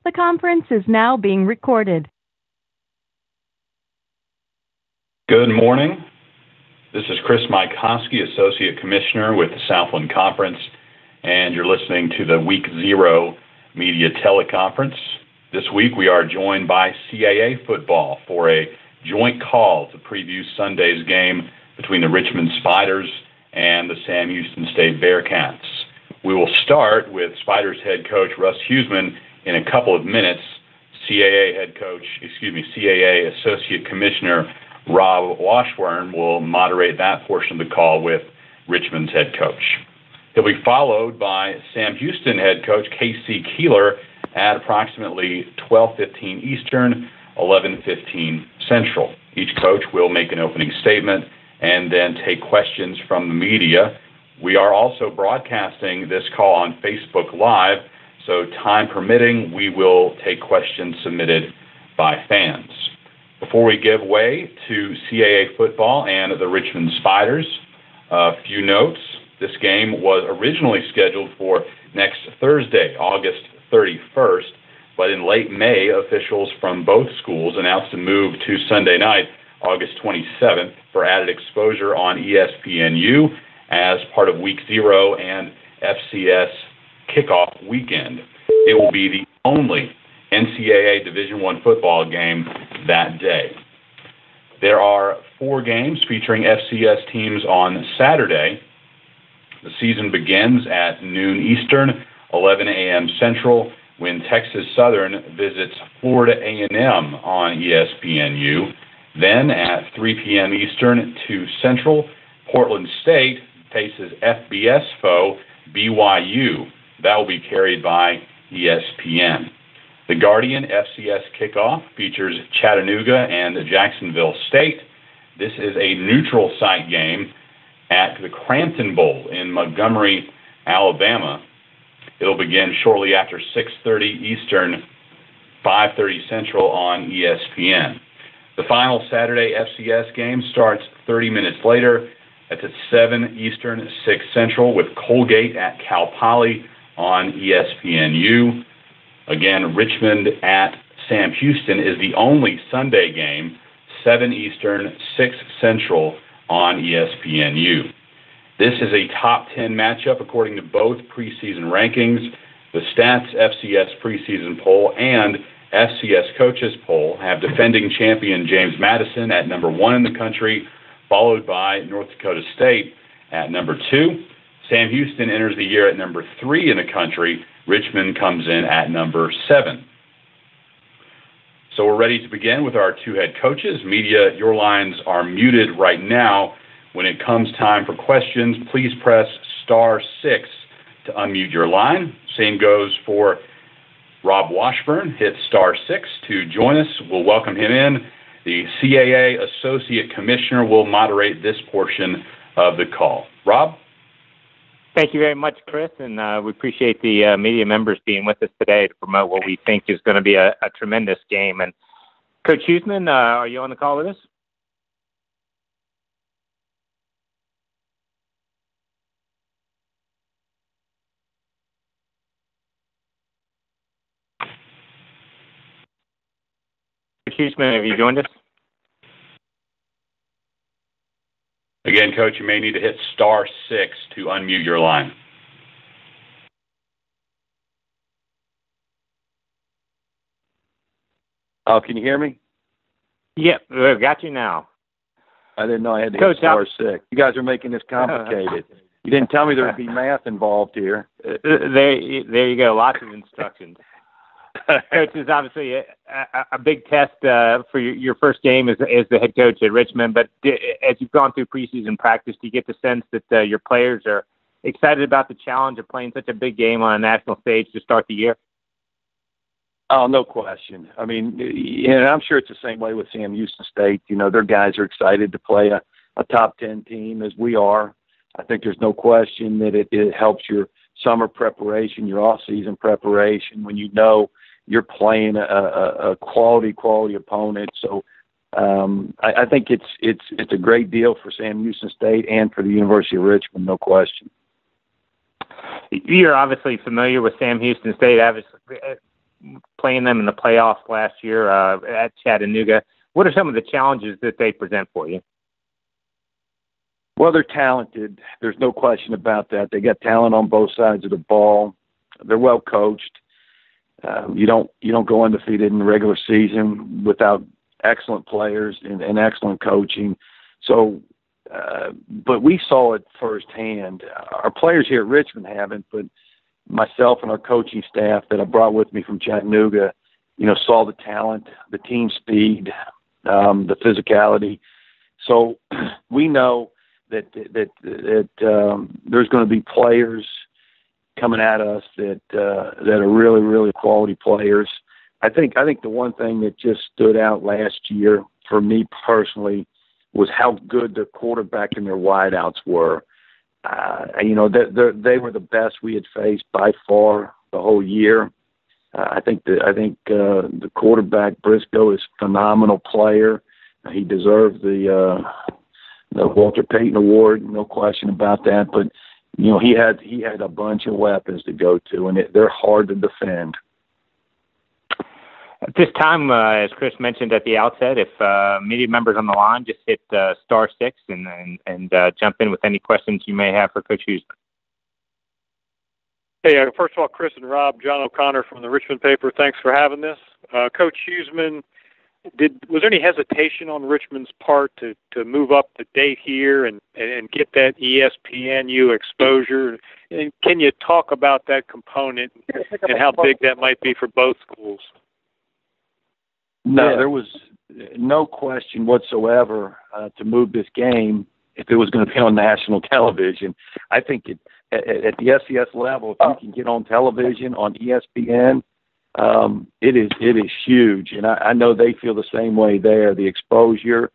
The conference is now being recorded. Good morning. This is Chris Mykoski, Associate Commissioner with the Southland Conference, and you're listening to the Week 0 Media Teleconference. This week we are joined by CAA football for a joint call to preview Sunday's game between the Richmond Spiders and the Sam Houston State Bearkats. We will start with Spiders head coach Russ Hueseman in a couple of minutes. CAA Associate Commissioner Rob Washburn will moderate that portion of the call with Richmond's head coach. He'll be followed by Sam Houston head coach K.C. Keeler at approximately 12:15 Eastern, 11:15 Central. Each coach will make an opening statement and then take questions from the media. We are also broadcasting this call on Facebook Live, so time permitting, we will take questions submitted by fans. Before we give way to CAA football and the Richmond Spiders, a few notes. This game was originally scheduled for next Thursday, August 31st, but in late May, officials from both schools announced a move to Sunday night, August 27th, for added exposure on ESPNU as part of Week 0 and FCS kickoff weekend. It will be the only NCAA Division I football game that day. There are 4 games featuring FCS teams on Saturday. The season begins at noon Eastern, 11 a.m. Central, when Texas Southern visits Florida A&M on ESPNU. Then at 3 p.m. Eastern, 2 Central, Portland State faces FBS foe BYU. That will be carried by ESPN. The Guardian FCS kickoff features Chattanooga and Jacksonville State. This is a neutral site game at the Crampton Bowl in Montgomery, Alabama. It'll begin shortly after 6:30 Eastern, 5:30 Central on ESPN. The final Saturday FCS game starts 30 minutes later. That's at 7 Eastern, 6 Central, with Colgate at Cal Poly on ESPNU. Again, Richmond at Sam Houston is the only Sunday game, 7 Eastern, 6 Central on ESPNU. This is a top 10 matchup according to both preseason rankings. The Stats FCS preseason poll and FCS coaches poll have defending champion James Madison at number 1 in the country, followed by North Dakota State at number 2. Sam Houston enters the year at number 3 in the country. Richmond comes in at number 7. So we're ready to begin with our 2 head coaches. Media, your lines are muted right now. When it comes time for questions, please press *6 to unmute your line. Same goes for Rob Washburn. Hit *6 to join us. We'll welcome him in. The CAA Associate Commissioner will moderate this portion of the call. Rob? Thank you very much, Chris, and we appreciate the media members being with us today to promote what we think is going to be a tremendous game. And Coach Huesman, are you on the call with us? Coach Huesman, have you joined us? Again, Coach, you may need to hit *6 to unmute your line. Oh, can you hear me? Yep, we've got you now. I didn't know I had to Coach, hit *6. You guys are making this complicated. You didn't tell me there would be math involved here. There you go. Lots of instructions. Coach, is obviously a big test for your first game as the head coach at Richmond. But as you've gone through preseason practice, do you get the sense that your players are excited about the challenge of playing such a big game on a national stage to start the year? Oh, no question. I mean, and I'm sure it's the same way with Sam Houston State. You know, their guys are excited to play a top 10 team as we are. I think there's no question that it helps your summer preparation, your off-season preparation, when you know you're playing a quality opponent. So I think it's a great deal for Sam Houston State and for the University of Richmond, no question. You're obviously familiar with Sam Houston State. Obviously, playing them in the playoffs last year at Chattanooga. What are some of the challenges that they present for you? Well, they're talented. There's no question about that. They got talent on both sides of the ball. They're well coached. You don't go undefeated in the regular season without excellent players and excellent coaching. So, but we saw it firsthand. Our players here at Richmond haven't, but myself and our coaching staff that I brought with me from Chattanooga, saw the talent, the team speed, the physicality. So we know that there's going to be players coming at us that are really, really quality players. I think the one thing that just stood out last year for me personally was how good the quarterback and their wideouts were. They were the best we had faced by far the whole year. I think the quarterback Briscoe is a phenomenal player. He deserved the Walter Payton Award, no question about that. But he had a bunch of weapons to go to, and they're hard to defend. At this time, as Chris mentioned at the outset, if media members on the line, just hit *6 and jump in with any questions you may have for Coach Huesman. Hey, first of all, Chris and Rob, John O'Connor from the Richmond paper, thanks for having this. Coach Huesman, was there any hesitation on Richmond's part to move up the date here and get that ESPNU exposure? And can you talk about that component and how big that might be for both schools? No, there was no question whatsoever to move this game if it was going to be on national television. I think at the SCS level, if you can get on television on ESPN, it is huge, and I know they feel the same way there. The exposure,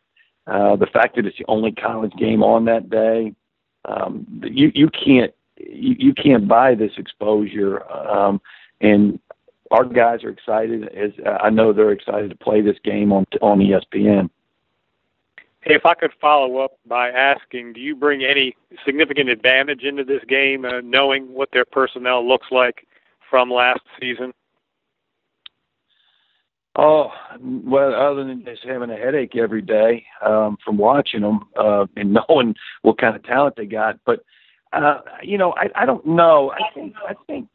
the fact that it's the only college game on that day, you can't buy this exposure, and our guys are excited. As I know they're excited to play this game on ESPN. Hey, if I could follow up by asking, do you bring any significant advantage into this game, knowing what their personnel looks like from last season? Oh, well, other than just having a headache every day from watching them and knowing what kind of talent they got. But, I don't know. I think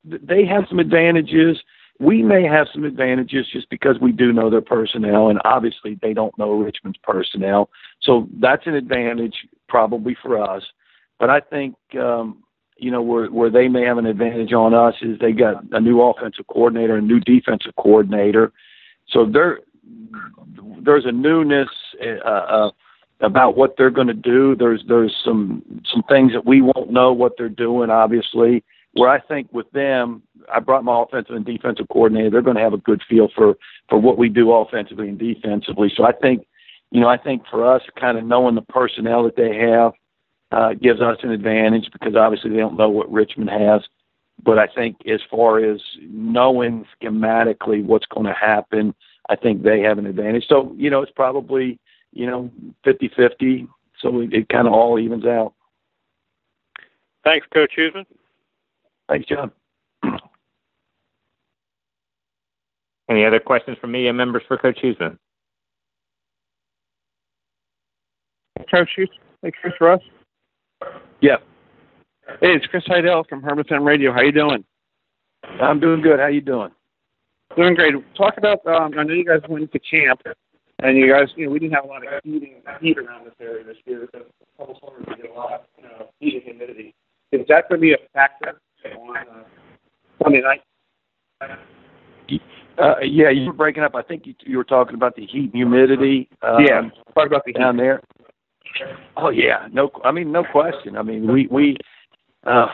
they have some advantages. We may have some advantages just because we do know their personnel, and obviously they don't know Richmond's personnel. So that's an advantage probably for us. But I think, where they may have an advantage on us is they got a new offensive coordinator, a new defensive coordinator. So there's a newness about what they're going to do. There's some things that we won't know what they're doing, obviously. Where I think with them, I brought my offensive and defensive coordinator. They're going to have a good feel for what we do offensively and defensively. So I think for us, kind of knowing the personnel that they have gives us an advantage because obviously they don't know what Richmond has. But I think as far as knowing schematically what's going to happen, I think they have an advantage. So, it's probably, 50-50. So it kind of all evens out. Thanks, Coach Huesman. Thanks, John. Any other questions from media members for Coach Huesman? Coach Huesman. Hey, Chris Russ. Yeah. Hey, it's Chris Heidel from Herman FM Radio. How you doing? I'm doing good. How you doing? Doing great. Talk about, I know you guys went to camp, and you guys, we didn't have a lot of heat around this area this year. Because a couple summers we get a lot of heat and humidity. Is that going to be a factor on Sunday night? Yeah, you were breaking up. I think you were talking about the heat and humidity. Yeah, talk about the heat down there. Oh yeah, no question. I mean, we have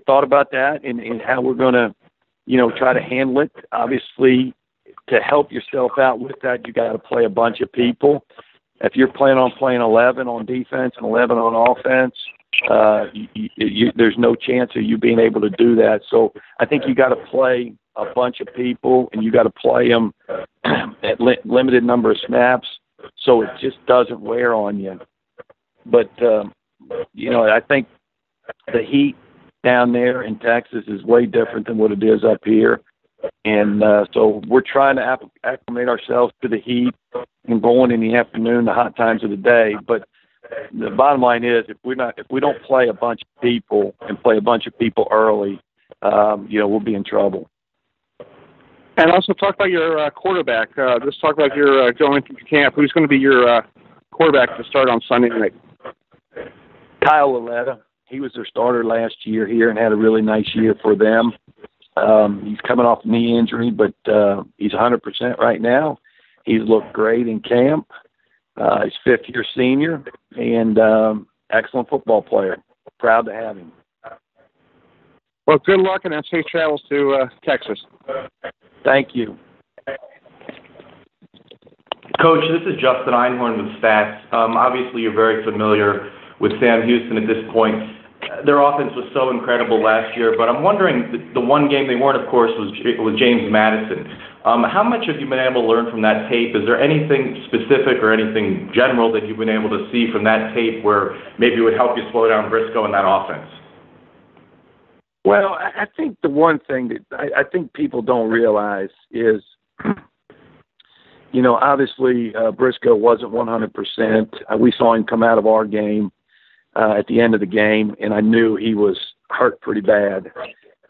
thought about that and how we're going to, try to handle it. Obviously, to help yourself out with that, you got to play a bunch of people. If you're planning on playing 11 on defense and 11 on offense, there's no chance of you being able to do that. So I think you got to play a bunch of people, and you got to play them at limited number of snaps, so it just doesn't wear on you. But I think the heat down there in Texas is way different than what it is up here. And so we're trying to acclimate ourselves to the heat and going in the afternoon, the hot times of the day. But the bottom line is, if we don't play a bunch of people and play a bunch of people early, we'll be in trouble. And also talk about your quarterback. Just talk about your going into camp. Who's going to be your quarterback to start on Sunday night? Kyle Laletta. He was their starter last year here and had a really nice year for them. He's coming off a knee injury, but he's 100% right now. He's looked great in camp. He's fifth-year senior and excellent football player. Proud to have him. Well, good luck and safe travels to Texas. Thank you. Coach, this is Justin Einhorn with Stats. Obviously, you're very familiar with Sam Houston at this point. Their offense was so incredible last year, but I'm wondering, the one game they weren't, of course, was James Madison. How much have you been able to learn from that tape? Is there anything specific or anything general that you've been able to see from that tape where maybe it would help you slow down Briscoe in that offense? Well, I think the one thing that I think people don't realize is, obviously Briscoe wasn't 100%. We saw him come out of our game at the end of the game, and I knew he was hurt pretty bad.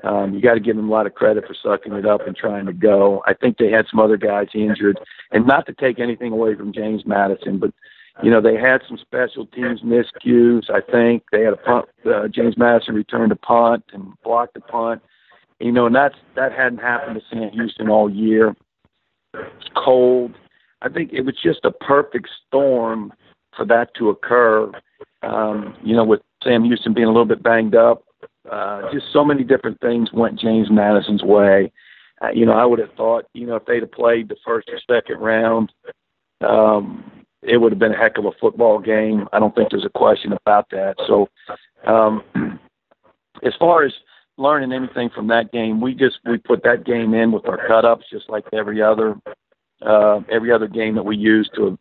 You got to give him a lot of credit for sucking it up and trying to go. I think they had some other guys injured, and not to take anything away from James Madison, but they had some special teams miscues. I think they had a punt. James Madison returned a punt and blocked the punt. And that hadn't happened to Sam Houston all year. It's cold. I think it was just a perfect storm for that to occur. With Sam Houston being a little bit banged up, just so many different things went James Madison's way. I would have thought, if they'd have played the first or second round, it would have been a heck of a football game. I don't think there's a question about that. So, as far as learning anything from that game, we put that game in with our cut-ups, just like every other game that we use to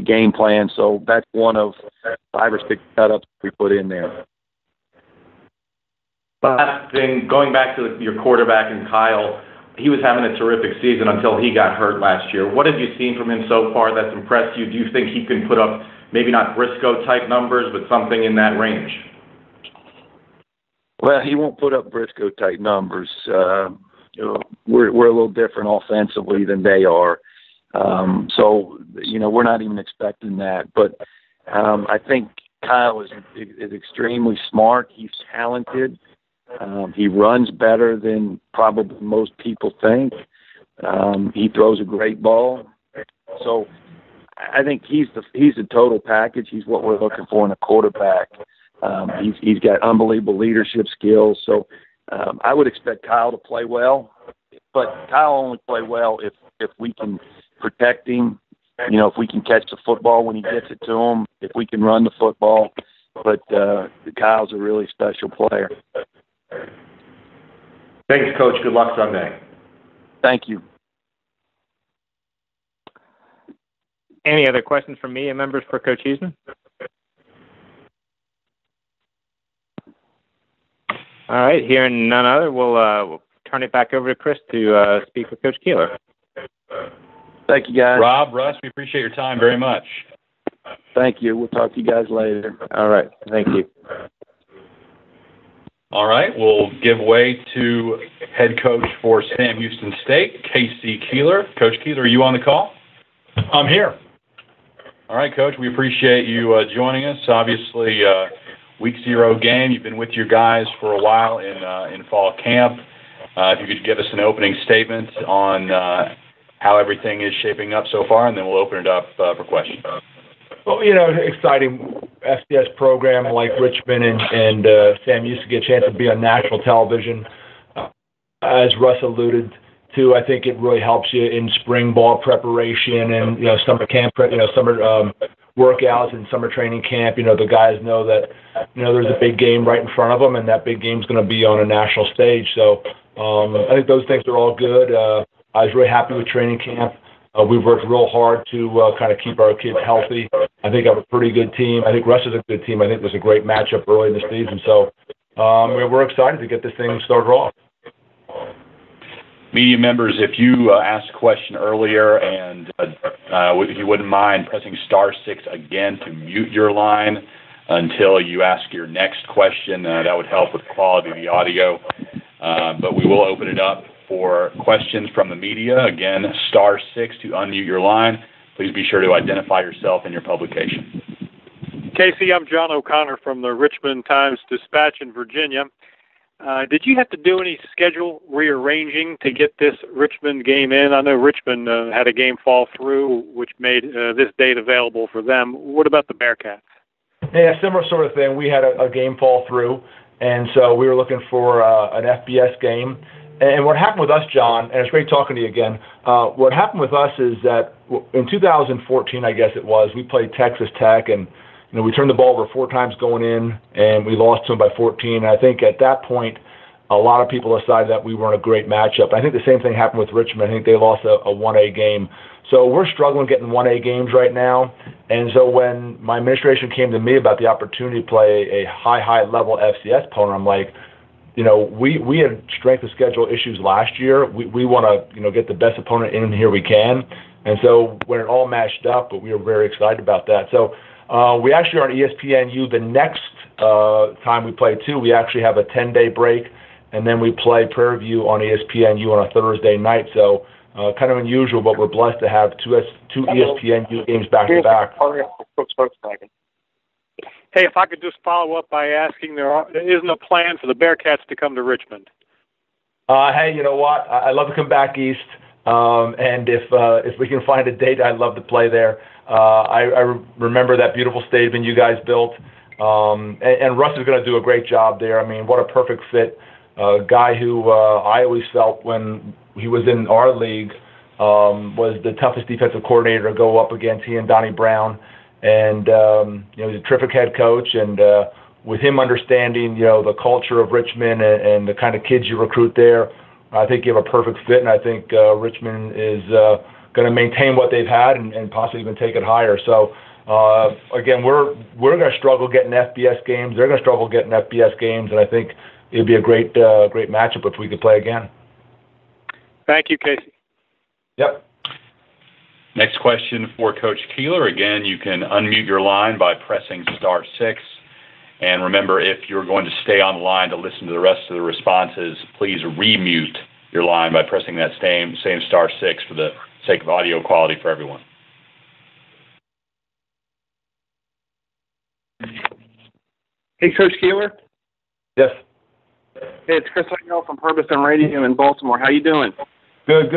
game plan. So that's one of 5 or 6 cut-ups we put in there. Last thing, going back to your quarterback and Kyle, he was having a terrific season until he got hurt last year. What have you seen from him so far that's impressed you? Do you think he can put up maybe not Briscoe-type numbers, but something in that range? Well, he won't put up Briscoe-type numbers. We're a little different offensively than they are. So, we're not even expecting that. But I think Kyle is extremely smart. He's talented. He runs better than probably most people think. He throws a great ball. So I think he's the total package. He's what we're looking for in a quarterback. He's got unbelievable leadership skills. So I would expect Kyle to play well, but Kyle only play well if we can protect him. If we can catch the football when he gets it to him, if we can run the football. But Kyle's a really special player. Thanks, Coach. Good luck Sunday. Thank you. Any other questions from media members for Coach Huesman? All right, hearing none other, we'll turn it back over to Chris to speak with Coach Keeler. Thank you, guys. Rob, Russ, we appreciate your time very much. Thank you. We'll talk to you guys later. All right, thank you. All right, we'll give way to head coach for Sam Houston State, K.C. Keeler. Coach Keeler, are you on the call? I'm here. All right, Coach, we appreciate you joining us. Obviously, Week 0 game. You've been with your guys for a while in fall camp. If you could give us an opening statement on how everything is shaping up so far, and then we'll open it up for questions. Well, exciting FCS program like Richmond and Sam used to get a chance to be on national television. As Russ alluded to, I think it really helps you in spring ball preparation and summer camp, summer workouts and summer training camp. The guys know that there's a big game right in front of them, and that big game's going to be on a national stage. So I think those things are all good. I was really happy with training camp. We've worked real hard to kind of keep our kids healthy. I think I have a pretty good team. I think Russ is a good team. I think there's a great matchup early in the season. So we're excited to get this thing started off. Media members, if you asked a question earlier and if you wouldn't mind pressing *6 again to mute your line until you ask your next question, that would help with the quality of the audio. But we will open it up for questions from the media. Again, *6 to unmute your line. Please be sure to identify yourself and your publication. Casey, I'm John O'Connor from the Richmond Times-Dispatch in Virginia. Did you have to do any schedule rearranging to get this Richmond game in? I know Richmond had a game fall through, which made this date available for them. What about the Bearkats? Yeah, similar sort of thing. We had a game fall through, and so we were looking for an FBS game. And what happened with us, John, and it's great talking to you again, what happened with us is that in 2014, I guess it was, we played Texas Tech, and we turned the ball over 4 times going in, and we lost to them by 14. And I think at that point, a lot of people decided that we weren't a great matchup. I think the same thing happened with Richmond. I think they lost a 1A game. So we're struggling getting 1A games right now. And so when my administration came to me about the opportunity to play a high-level FCS opponent, I'm like, we had strength of schedule issues last year. We want to, get the best opponent in here we can. And so when it all matched up, but we were very excited about that. So we actually are on ESPNU the next time we play too. We actually have a 10-day break, and then we play Prairie View on ESPNU on a Thursday night. So kind of unusual, but we're blessed to have two ESPNU games back-to-back. Hey, if I could just follow up by asking, there isn't a plan for the Bearkats to come to Richmond? Hey, you know what? I'd love to come back east, and if we can find a date, I'd love to play there. I remember that beautiful stadium you guys built, and Russ is going to do a great job there. I mean, what a perfect fit. A guy who I always felt when he was in our league was the toughest defensive coordinator to go up against, he and Donnie Brown. And, he's a terrific head coach, and with him understanding, the culture of Richmond and the kind of kids you recruit there, I think you have a perfect fit, and I think Richmond is going to maintain what they've had and possibly even take it higher. So, again, we're going to struggle getting FBS games. They're going to struggle getting FBS games, and I think it would be a great matchup if we could play again. Thank you, Casey. Yep. Next question for Coach Keeler. Again, you can unmute your line by pressing *6. And remember, if you're going to stay on the line to listen to the rest of the responses, please remute your line by pressing that same *6 for the sake of audio quality for everyone. Hey, Coach Keeler. Yes. Hey, it's Chris Huesman from Huesman Radio in Baltimore. How you doing? Good.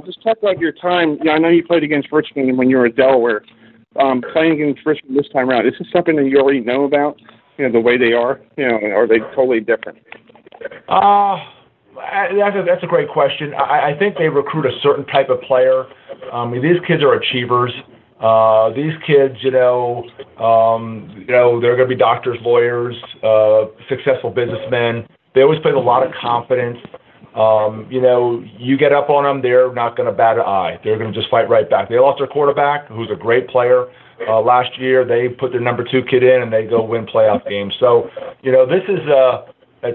Just talk about your time. I know you played against Richmond when you were at Delaware. Playing against Richmond this time around, is this something that you already know about? The way they are, are they totally different? That's a great question. I think they recruit a certain type of player. These kids are achievers. These kids, they're going to be doctors, lawyers, successful businessmen. They always play with a lot of confidence. You get up on them, they're not going to bat an eye. They're going to just fight right back. They lost their quarterback, who's a great player. Last year, they put their number 2 kid in, and they go win playoff games. So, this is a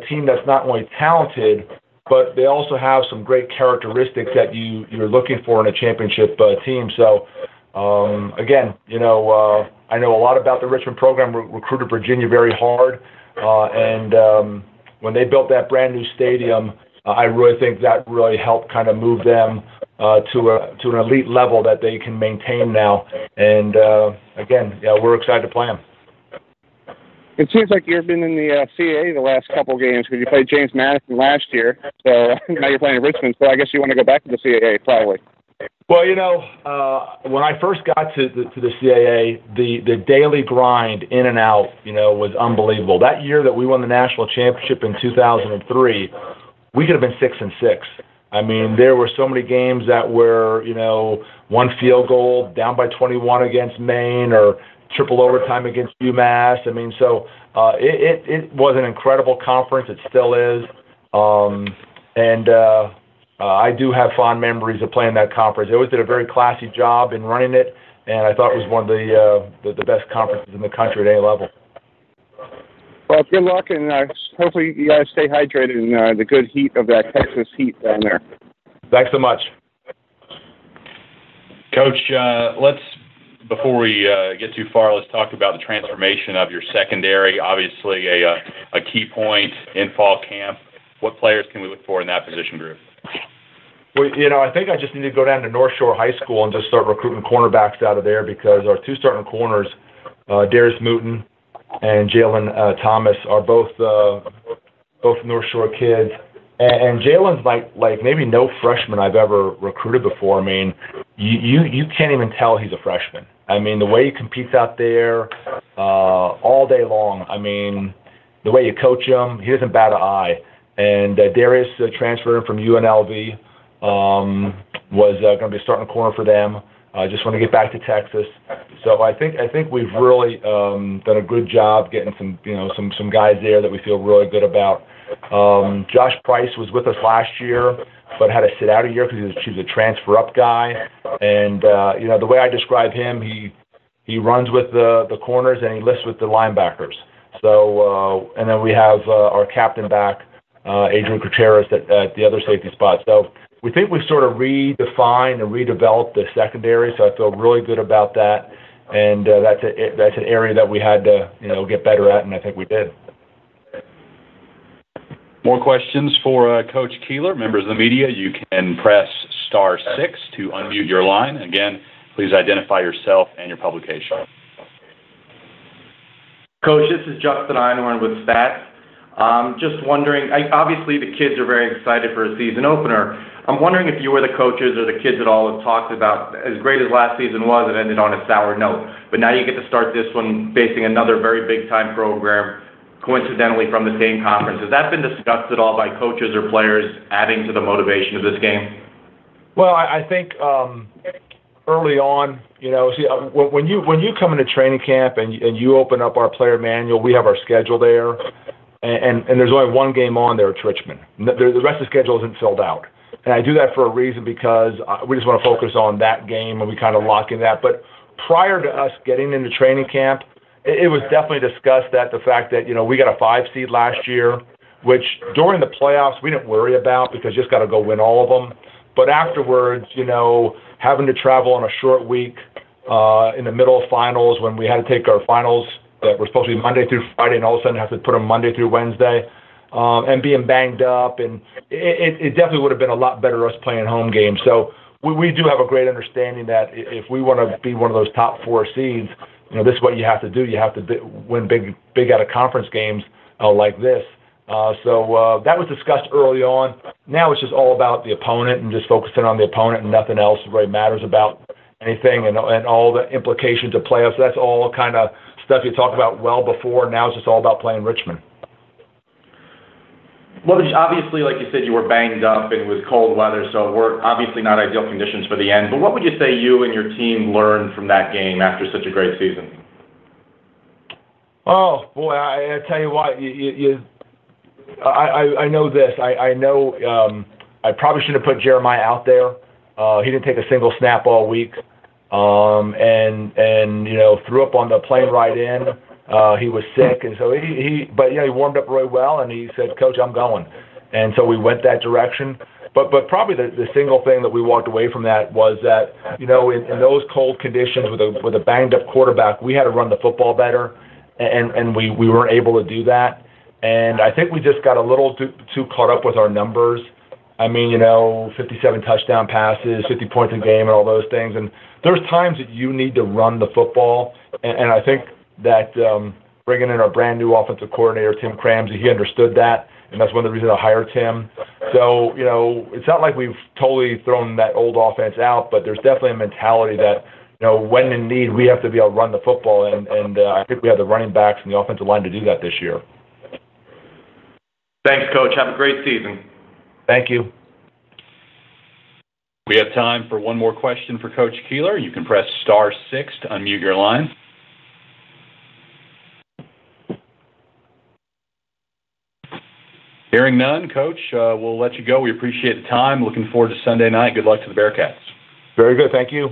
team that's not only talented, but they also have some great characteristics that you're looking for in a championship team. So, again, I know a lot about the Richmond program. Recruited Virginia very hard, and when they built that brand new stadium, I really think that really helped kind of move them to an elite level that they can maintain now. And again, we're excited to play them. It seems like you've been in the CAA the last couple games because you played James Madison last year. So now you're playing Richmond. So I guess you want to go back to the CAA probably. Well, when I first got to the CAA, the daily grind in and out, was unbelievable. That year that we won the national championship in 2003, we could have been 6-6. I mean, there were so many games that were, one field goal, down by 21 against Maine, or triple overtime against UMass. I mean, so it was an incredible conference. It still is. I do have fond memories of playing that conference. They always did a very classy job in running it, and I thought it was one of the best conferences in the country at any level. Well, good luck, and hopefully you guys stay hydrated in the good heat of that Texas heat down there. Thanks so much. Coach, before we get too far, let's talk about the transformation of your secondary. Obviously, a key point in fall camp. What players can we look for in that position group? Well, I think I just need to go down to North Shore High School and just start recruiting cornerbacks out of there, because our two starting corners, Darius Mooten and Jalen Thomas, are both North Shore kids. And Jalen's like maybe no freshman I've ever recruited before. I mean, you can't even tell he's a freshman. I mean, the way he competes out there all day long. I mean, the way you coach him, he doesn't bat an eye. And Darius transferred from UNLV, was going to be a starting corner for them. Just want to get back to Texas. So I think we've really done a good job getting some guys there that we feel really good about. Josh Price was with us last year, but had to sit out a year because he was a transfer up guy. And the way I describe him, he runs with the corners and he lifts with the linebackers. So and then we have our captain back, Adrian Gutierrez at the other safety spot. So we think we've sort of redefined and redeveloped the secondary. So I feel really good about that. And that's an area that we had to get better at, and I think we did. More questions for Coach Keeler. Members of the media, you can press *6 to unmute your line. Again, please identify yourself and your publication. Coach, this is Justin Einhorn with Stats. Just wondering, obviously the kids are very excited for a season opener. I'm wondering if you or the coaches or the kids at all have talked about, as great as last season was, it ended on a sour note. But now you get to start this one facing another very big-time program, coincidentally from the same conference. Has that been discussed at all by coaches or players, adding to the motivation of this game? Well, I think early on, when you come into training camp and you open up our player manual, we have our schedule there, and there's only one game on there. It's Richmond. The rest of the schedule isn't filled out. And I do that for a reason, because we just want to focus on that game, and we kind of lock in that. But prior to us getting into training camp, it was definitely discussed that the fact that, we got a 5 seed last year, which during the playoffs we didn't worry about because you just got to go win all of them. But afterwards, having to travel on a short week in the middle of finals, when we had to take our finals that were supposed to be Monday through Friday and all of a sudden have to put them Monday through Wednesday, and being banged up, and it definitely would have been a lot better us playing home games. So we do have a great understanding that if we want to be one of those top 4 seeds, this is what you have to do. You have to win big out of conference games like this. So that was discussed early on. Now it's just all about the opponent and just focusing on the opponent, and nothing else really matters about anything and all the implications of playoffs. That's all kind of stuff you talk about well before. Now it's just all about playing Richmond. Well, obviously, like you said, you were banged up and it was cold weather, so we're obviously not ideal conditions for the end. But what would you say you and your team learned from that game after such a great season? Oh, boy, I tell you what, I know this. I know I probably shouldn't have put Jeremiah out there. He didn't take a single snap all week, and threw up on the plane ride in. He was sick, and so he warmed up really well, and he said, "Coach, I'm going." And so we went that direction. But probably the single thing that we walked away from that was that, in those cold conditions with a banged up quarterback, we had to run the football better, and we weren't able to do that. And I think we just got a little too caught up with our numbers. I mean, 57 touchdown passes, 50 points a game, and all those things. And there's times that you need to run the football, and I think that bringing in our brand new offensive coordinator, Tim Cramsey, he understood that, and that's one of the reasons I hired Tim. So, it's not like we've totally thrown that old offense out, but there's definitely a mentality that, when in need, we have to be able to run the football, and I think we have the running backs and the offensive line to do that this year. Thanks, Coach. Have a great season. Thank you. We have time for one more question for Coach Keeler. You can press *6 to unmute your line. Hearing none, Coach, we'll let you go. We appreciate the time. Looking forward to Sunday night. Good luck to the Bearkats. Very good. Thank you.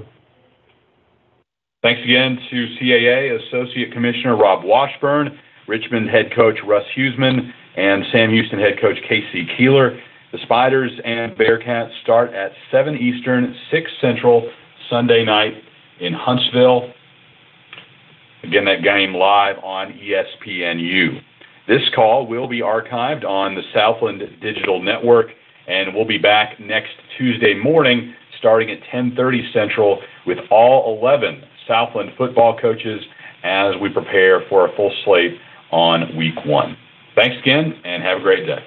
Thanks again to CAA Associate Commissioner Rob Washburn. Richmond head coach Russ Hueseman and Sam Houston head coach K.C. Keeler. The Spiders and Bearkats start at 7 Eastern, 6 Central, Sunday night in Huntsville. Again, that game live on ESPNU. This call will be archived on the Southland Digital Network, and we'll be back next Tuesday morning starting at 10:30 Central with all 11 Southland football coaches as we prepare for a full slate on Week 1. Thanks again, and have a great day.